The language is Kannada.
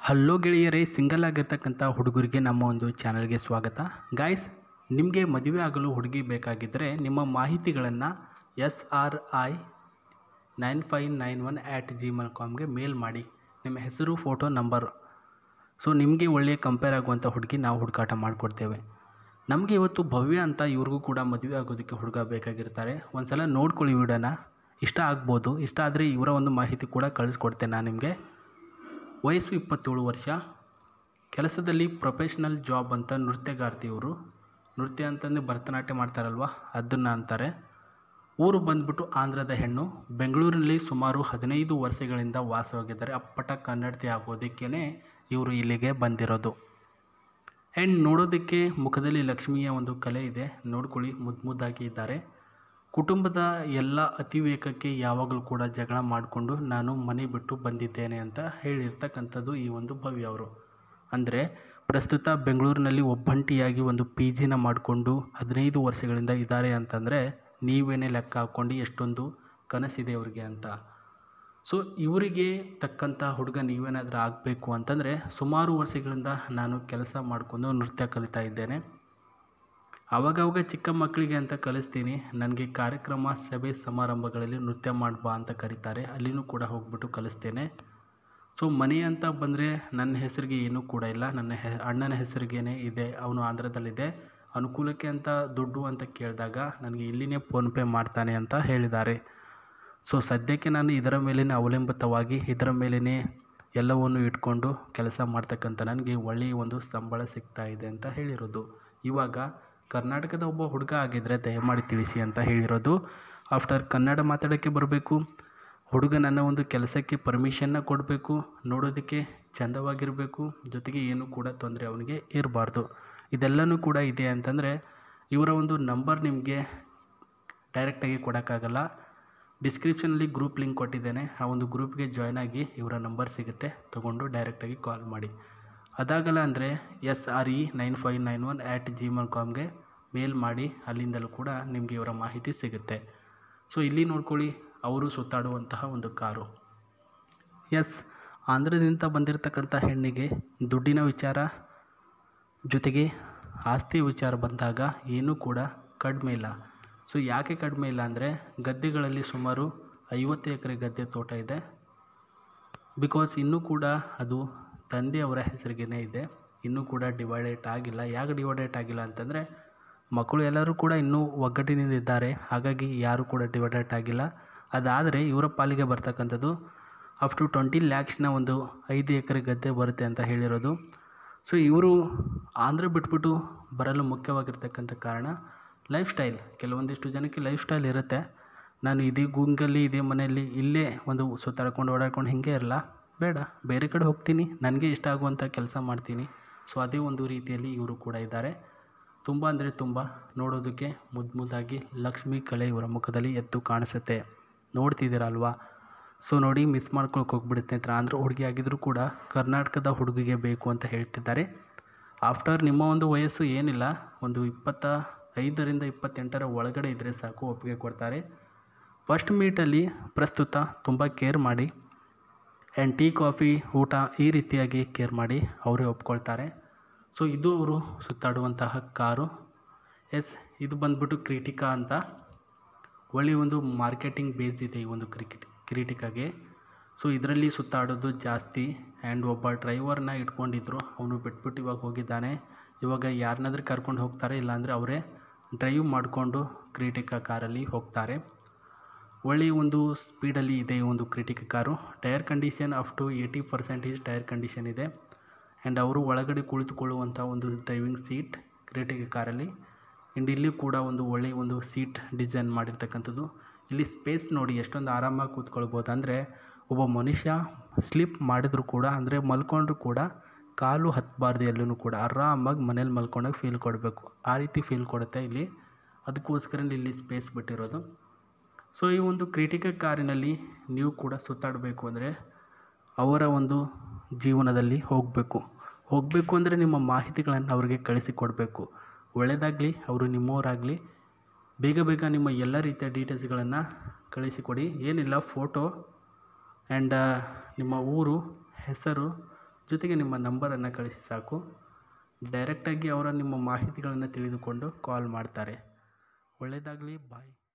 ಹಲೋ ಗೆಳೆಯರೇ, ಸಿಂಗಲ್ ಆಗಿರ್ತಕ್ಕಂಥ ಹುಡುಗರಿಗೆ ನಮ್ಮ ಒಂದು ಚಾನಲ್ಗೆ ಸ್ವಾಗತ. ಗಾಯ್ಸ್, ನಿಮಗೆ ಮದುವೆ ಆಗಲು ಹುಡುಗಿ ಬೇಕಾಗಿದ್ದರೆ ನಿಮ್ಮ ಮಾಹಿತಿಗಳನ್ನು SRI9591@gmail.comಗೆ ಮೇಲ್ ಮಾಡಿ. ನಿಮ್ಮ ಹೆಸರು, ಫೋಟೋ, ನಂಬರ್. ಸೊ ನಿಮಗೆ ಒಳ್ಳೆಯ ಕಂಪೇರ್ ಆಗುವಂಥ ಹುಡುಗಿ ನಾವು ಹುಡುಕಾಟ ಮಾಡಿಕೊಡ್ತೇವೆ. ನಮಗೆ ಇವತ್ತು ಭವ್ಯ ಅಂತ ಇವ್ರಿಗೂ ಕೂಡ ಮದುವೆ ಆಗೋದಕ್ಕೆ ಹುಡುಗ ಬೇಕಾಗಿರ್ತಾರೆ. ಒಂದು ಸಲ ನೋಡ್ಕೊಳ್ಳಿ ವಿಡಿಯೋನ, ಇಷ್ಟ ಆಗ್ಬೋದು. ಇಷ್ಟ ಆದರೆ ಇವರ ಒಂದು ಮಾಹಿತಿ ಕೂಡ ಕಳಿಸ್ಕೊಡ್ತೇನೆ ನಾನು ನಿಮಗೆ. ವಯಸ್ಸು 27 ವರ್ಷ, ಕೆಲಸದಲ್ಲಿ ಪ್ರೊಫೆಷ್ನಲ್ ಜಾಬ್ ಅಂತ ನೃತ್ಯಗಾರ್ತಿ ಇವರು. ನೃತ್ಯ ಅಂತಂದರೆ ಭರತನಾಟ್ಯ ಮಾಡ್ತಾರಲ್ವ, ಅದನ್ನು ಅಂತಾರೆ. ಊರು ಬಂದ್ಬಿಟ್ಟು ಆಂಧ್ರದ ಹೆಣ್ಣು. ಬೆಂಗಳೂರಿನಲ್ಲಿ ಸುಮಾರು 15 ವರ್ಷಗಳಿಂದ ವಾಸವಾಗಿದ್ದಾರೆ. ಅಪ್ಪಟ ಕನ್ನಡತಿ ಆಗೋದಕ್ಕೇ ಇವರು ಇಲ್ಲಿಗೆ ಬಂದಿರೋದು. ಆ್ಯಂಡ್ ನೋಡೋದಕ್ಕೆ ಮುಖದಲ್ಲಿ ಲಕ್ಷ್ಮಿಯ ಒಂದು ಕಲೆ ಇದೆ. ನೋಡ್ಕೊಳ್ಳಿ, ಮುದ್ದಾಗಿ ಇದ್ದಾರೆ. ಕುಟುಂಬದ ಎಲ್ಲ ಅತಿವೇಗಕ್ಕೆ ಯಾವಾಗಲೂ ಕೂಡ ಜಗಳ ಮಾಡಿಕೊಂಡು ನಾನು ಮನೆ ಬಿಟ್ಟು ಬಂದಿದ್ದೇನೆ ಅಂತ ಹೇಳಿರ್ತಕ್ಕಂಥದ್ದು ಈ ಒಂದು ಭವ್ಯ ಅವರು. ಅಂದರೆ ಪ್ರಸ್ತುತ ಬೆಂಗಳೂರಿನಲ್ಲಿ ಒಬ್ಬಂಟಿಯಾಗಿ ಒಂದು PGನ ಮಾಡಿಕೊಂಡು 15 ವರ್ಷಗಳಿಂದ ಇದ್ದಾರೆ ಅಂತಂದರೆ ನೀವೇನೇ ಲೆಕ್ಕ ಹಾಕ್ಕೊಂಡು ಎಷ್ಟೊಂದು ಕನಸಿದೆ ಅವ್ರಿಗೆ ಅಂತ. ಸೊ ಇವರಿಗೆ ತಕ್ಕಂಥ ಹುಡುಗ ನೀವೇನಾದರೂ ಆಗಬೇಕು ಅಂತಂದರೆ, ಸುಮಾರು ವರ್ಷಗಳಿಂದ ನಾನು ಕೆಲಸ ಮಾಡಿಕೊಂಡು ನೃತ್ಯ ಕಲಿತಾ ಇದ್ದೇನೆ. ಆವಾಗವಾಗ ಚಿಕ್ಕ ಮಕ್ಕಳಿಗೆ ಅಂತ ಕಲಿಸ್ತೀನಿ. ನನಗೆ ಕಾರ್ಯಕ್ರಮ, ಸಭೆ, ಸಮಾರಂಭಗಳಲ್ಲಿ ನೃತ್ಯ ಮಾಡ್ಬಾ ಅಂತ ಕರೀತಾರೆ. ಅಲ್ಲಿನೂ ಕೂಡ ಹೋಗ್ಬಿಟ್ಟು ಕಲಿಸ್ತೇನೆ. ಸೊ ಮನೆ ಅಂತ ಬಂದರೆ ನನ್ನ ಹೆಸರಿಗೆ ಏನೂ ಕೂಡ ಇಲ್ಲ. ನನ್ನ ಅಣ್ಣನ ಹೆಸರಿಗೇನೆ ಇದೆ. ಅವನು ಆಂಧ್ರದಲ್ಲಿದೆ. ಅನುಕೂಲಕ್ಕೆ ಅಂತ ದುಡ್ಡು ಅಂತ ಕೇಳಿದಾಗ ನನಗೆ ಇಲ್ಲಿನೇ ಫೋನ್ಪೇ ಮಾಡ್ತಾನೆ ಅಂತ ಹೇಳಿದ್ದಾರೆ. ಸೊ ಸದ್ಯಕ್ಕೆ ನಾನು ಇದರ ಮೇಲೇ ಅವಲಂಬಿತವಾಗಿ ಇದರ ಮೇಲೇ ಎಲ್ಲವನ್ನು ಇಟ್ಕೊಂಡು ಕೆಲಸ ಮಾಡ್ತಕ್ಕಂಥ ನನಗೆ ಒಳ್ಳೆಯ ಒಂದು ಸಂಬಳ ಸಿಗ್ತಾ ಇದೆ ಅಂತ ಹೇಳಿರೋದು. ಇವಾಗ ಕರ್ನಾಟಕದ ಒಬ್ಬ ಹುಡುಗ ಆಗಿದ್ದರೆ ದಯಮಾಡಿ ತಿಳಿಸಿ ಅಂತ ಹೇಳಿರೋದು. ಆಫ್ಟರ್ ಕನ್ನಡ ಮಾತಾಡೋಕ್ಕೆ ಬರಬೇಕು. ಹುಡುಗ ನನ್ನ ಒಂದು ಕೆಲಸಕ್ಕೆ ಪರ್ಮಿಷನ್ನ ಕೊಡಬೇಕು. ನೋಡೋದಕ್ಕೆ ಚೆಂದವಾಗಿರಬೇಕು. ಜೊತೆಗೆ ಏನೂ ಕೂಡ ತೊಂದರೆ ಅವನಿಗೆ ಇರಬಾರ್ದು. ಇದೆಲ್ಲನೂ ಕೂಡ ಇದೆ ಅಂತಂದರೆ ಇವರ ಒಂದು ನಂಬರ್ ನಿಮಗೆ ಡೈರೆಕ್ಟಾಗಿ ಕೊಡೋಕ್ಕಾಗಲ್ಲ. ಡಿಸ್ಕ್ರಿಪ್ಷನಲ್ಲಿ ಗ್ರೂಪ್ ಲಿಂಕ್ ಕೊಟ್ಟಿದ್ದೇನೆ. ಆ ಒಂದು ಗ್ರೂಪ್ಗೆ ಜಾಯ್ನ್ ಆಗಿ ಇವರ ನಂಬರ್ ಸಿಗುತ್ತೆ, ತೊಗೊಂಡು ಡೈರೆಕ್ಟಾಗಿ ಕಾಲ್ ಮಾಡಿ. ಅದಾಗಲ್ಲ ಅಂದರೆ SRI9591@gmail.comಗೆ ಮೇಲ್ ಮಾಡಿ. ಅಲ್ಲಿಂದಲೂ ಕೂಡ ನಿಮಗೆ ಇವರ ಮಾಹಿತಿ ಸಿಗುತ್ತೆ. ಸೊ ಇಲ್ಲಿ ನೋಡ್ಕೊಳ್ಳಿ, ಅವರು ಸುತ್ತಾಡುವಂತಹ ಒಂದು ಕಾರು. ಆಂಧ್ರದಿಂದ ಬಂದಿರತಕ್ಕಂಥ ಹೆಣ್ಣಿಗೆ ದುಡ್ಡಿನ ವಿಚಾರ ಜೊತೆಗೆ ಆಸ್ತಿ ವಿಚಾರ ಬಂದಾಗ ಏನೂ ಕೂಡ ಕಡಿಮೆ ಇಲ್ಲ. ಸೊ ಯಾಕೆ ಕಡಿಮೆ ಇಲ್ಲ ಅಂದರೆ, ಗದ್ದೆಗಳಲ್ಲಿ ಸುಮಾರು 50 ಎಕರೆ ಗದ್ದೆ ತೋಟ ಇದೆ. ಬಿಕಾಸ್ ಇನ್ನೂ ಕೂಡ ಅದು ತಂದೆಯವರ ಹೆಸರಿಗೇ ಇದೆ. ಇನ್ನೂ ಕೂಡ ಡಿವೈಡೇಟ್ ಆಗಿಲ್ಲ. ಯಾಕೆ ಡಿವೈಡೇಟ್ ಆಗಿಲ್ಲ ಅಂತಂದರೆ, ಮಕ್ಕಳು ಎಲ್ಲರೂ ಕೂಡ ಇನ್ನೂ ಒಗ್ಗಟ್ಟಿನಿಂದ ಇದ್ದಾರೆ. ಹಾಗಾಗಿ ಯಾರೂ ಕೂಡ ಡಿವೈಡೇಟ್ ಆಗಿಲ್ಲ. ಅದಾದರೆ ಇವರ ಪಾಲಿಗೆ ಬರ್ತಕ್ಕಂಥದ್ದು ಅಪ್ ಟು 20 lakhsನ ಒಂದು 5 ಎಕರೆ ಗದ್ದೆ ಬರುತ್ತೆ ಅಂತ ಹೇಳಿರೋದು. ಸೊ ಇವರು ಆಂಧ್ರ ಬಿಟ್ಬಿಟ್ಟು ಬರಲು ಮುಖ್ಯವಾಗಿರ್ತಕ್ಕಂಥ ಕಾರಣ ಲೈಫ್ ಸ್ಟೈಲ್. ಕೆಲವೊಂದಿಷ್ಟು ಜನಕ್ಕೆ ಲೈಫ್ ಸ್ಟೈಲ್ ಇರುತ್ತೆ. ನಾನು ಇದೇ ಗೂಗಲ್ಲಿ, ಇದೇ ಮನೆಯಲ್ಲಿ, ಇಲ್ಲೇ ಒಂದು ಸುತ್ತಾಡ್ಕೊಂಡು ಓಡಾಡ್ಕೊಂಡು ಹಿಂಗೆ ಇರಲ್ಲ, ಬೇಡ ಬೇರೆ ಕಡೆ ಹೋಗ್ತೀನಿ, ನನಗೆ ಇಷ್ಟ ಆಗುವಂಥ ಕೆಲಸ ಮಾಡ್ತೀನಿ. ಸೊ ಅದೇ ಒಂದು ರೀತಿಯಲ್ಲಿ ಇವರು ಕೂಡ ಇದ್ದಾರೆ. ತುಂಬ ಅಂದರೆ ತುಂಬ ನೋಡೋದಕ್ಕೆ ಮುದ್ದಾಗಿ ಲಕ್ಷ್ಮಿ ಕಲೆ ಇವರ ಮುಖದಲ್ಲಿ ಎದ್ದು ಕಾಣಿಸುತ್ತೆ. ನೋಡ್ತಿದ್ದೀರಲ್ವಾ? ಸೊ ನೋಡಿ, ಮಿಸ್ ಮಾಡ್ಕೊಳಕ್ಕೆ ಹೋಗ್ಬಿಡಿ ಸ್ನೇಹಿತರೆ. ಆಂಧ್ರ ಹುಡುಗಿ ಆಗಿದ್ದರೂ ಕೂಡ ಕರ್ನಾಟಕದ ಹುಡುಗಿಗೆ ಬೇಕು ಅಂತ ಹೇಳ್ತಿದ್ದಾರೆ. ಆಫ್ಟರ್ ನಿಮ್ಮ ಒಂದು ವಯಸ್ಸು ಏನಿಲ್ಲ, ಒಂದು 25ರಿಂದ 28ರ ಒಳಗಡೆ ಇದ್ದರೆ ಸಾಕು, ಒಪ್ಪಿಗೆ ಕೊಡ್ತಾರೆ. ಫಸ್ಟ್ ಮೀಟಲ್ಲಿ ಪ್ರಸ್ತುತ ತುಂಬ ಕೇರ್ ಮಾಡಿ. ಆ್ಯಂಡ್ ಟೀ, ಕಾಫಿ, ಊಟ ಈ ರೀತಿಯಾಗಿ ಕೇರ್ ಮಾಡಿ ಅವರೇ ಒಪ್ಕೊಳ್ತಾರೆ. ಸೊ ಇದು ಅವರು ಸುತ್ತಾಡುವಂತಹ ಕಾರು. ಇದು ಬಂದ್ಬಿಟ್ಟು ಕ್ರಿಟಿಕಾ ಅಂತ. ಒಳ್ಳೆಯ ಒಂದು ಮಾರ್ಕೆಟಿಂಗ್ ಬೇಸ್ ಇದೆ ಈ ಒಂದು ಕ್ರಿಟಿಕಾಗೆ. ಸೊ ಇದರಲ್ಲಿ ಸುತ್ತಾಡೋದು ಜಾಸ್ತಿ. ಆ್ಯಂಡ್ ಒಬ್ಬ ಡ್ರೈವರ್ನ ಇಟ್ಕೊಂಡಿದ್ರು, ಅವನು ಬಿಟ್ಬಿಟ್ಟು ಇವಾಗ ಹೋಗಿದ್ದಾನೆ. ಇವಾಗ ಯಾರನ್ನಾದ್ರೂ ಕರ್ಕೊಂಡು ಹೋಗ್ತಾರೆ, ಇಲ್ಲಾಂದರೆ ಅವರೇ ಡ್ರೈವ್ ಮಾಡಿಕೊಂಡು ಕ್ರಿಟಿಕಾ ಕಾರಲ್ಲಿ ಹೋಗ್ತಾರೆ. ಒಳ್ಳೆಯ ಒಂದು ಸ್ಪೀಡಲ್ಲಿ ಇದೆ ಈ ಒಂದು ಕ್ರಿಟಿಕಾ car. Tyre condition up to 80% tyre condition ಇದೆ. ಆ್ಯಂಡ್ ಅವರು ಒಳಗಡೆ ಕುಳಿತುಕೊಳ್ಳುವಂಥ ಒಂದು ಡ್ರೈವಿಂಗ್ ಸೀಟ್ ಕ್ರಿಟಿಕಾ ಕಾರಲ್ಲಿ. ಆ್ಯಂಡ್ ಇಲ್ಲಿ ಕೂಡ ಒಂದು ಒಳ್ಳೆಯ ಒಂದು ಸೀಟ್ ಡಿಸೈನ್ ಮಾಡಿರ್ತಕ್ಕಂಥದ್ದು. ಇಲ್ಲಿ ಸ್ಪೇಸ್ ನೋಡಿ ಎಷ್ಟೊಂದು ಆರಾಮಾಗಿ ಕೂತ್ಕೊಳ್ಬೋದು. ಅಂದರೆ ಒಬ್ಬ ಮನುಷ್ಯ ಸ್ಲಿಪ್ ಮಾಡಿದ್ರು ಕೂಡ, ಅಂದರೆ ಮಲ್ಕೊಂಡ್ರೂ ಕೂಡ ಕಾಲು ಹತ್ತಬಾರ್ದು. ಎಲ್ಲೂ ಕೂಡ ಆರಾಮಾಗಿ ಮನೇಲಿ ಮಲ್ಕೊಂಡಾಗ ಫೀಲ್ ಕೊಡಬೇಕು, ಆ ರೀತಿ ಫೀಲ್ ಕೊಡುತ್ತೆ ಇಲ್ಲಿ. ಅದಕ್ಕೋಸ್ಕರ ಇಲ್ಲಿ ಸ್ಪೇಸ್ ಬಿಟ್ಟಿರೋದು. ಸೊ ಈ ಒಂದು ಕ್ರಿಟಿಕಾ ಕಾರಿನಲ್ಲಿ ನೀವು ಕೂಡ ಸುತ್ತಾಡಬೇಕು ಅಂದರೆ ಅವರ ಒಂದು ಜೀವನದಲ್ಲಿ ಹೋಗಬೇಕು ಅಂದರೆ ನಿಮ್ಮ ಮಾಹಿತಿಗಳನ್ನು ಅವರಿಗೆ ಕಳಿಸಿಕೊಡಬೇಕು. ಒಳ್ಳೆಯದಾಗಲಿ, ಅವರು ನಿಮ್ಮವರಾಗಲಿ. ಬೇಗ ನಿಮ್ಮ ಎಲ್ಲ ರೀತಿಯ ಡೀಟೇಲ್ಸ್ಗಳನ್ನು ಕಳಿಸಿಕೊಡಿ. ಏನಿಲ್ಲ, ಫೋಟೋ ಆ್ಯಂಡ್ ನಿಮ್ಮ ಊರು, ಹೆಸರು, ಜೊತೆಗೆ ನಿಮ್ಮ ನಂಬರನ್ನು ಕಳಿಸಿ ಸಾಕು. ಡೈರೆಕ್ಟಾಗಿ ಅವರ ನಿಮ್ಮ ಮಾಹಿತಿಗಳನ್ನು ತಿಳಿದುಕೊಂಡು ಕಾಲ್ ಮಾಡ್ತಾರೆ. ಒಳ್ಳೆಯದಾಗಲಿ. ಬಾಯ್.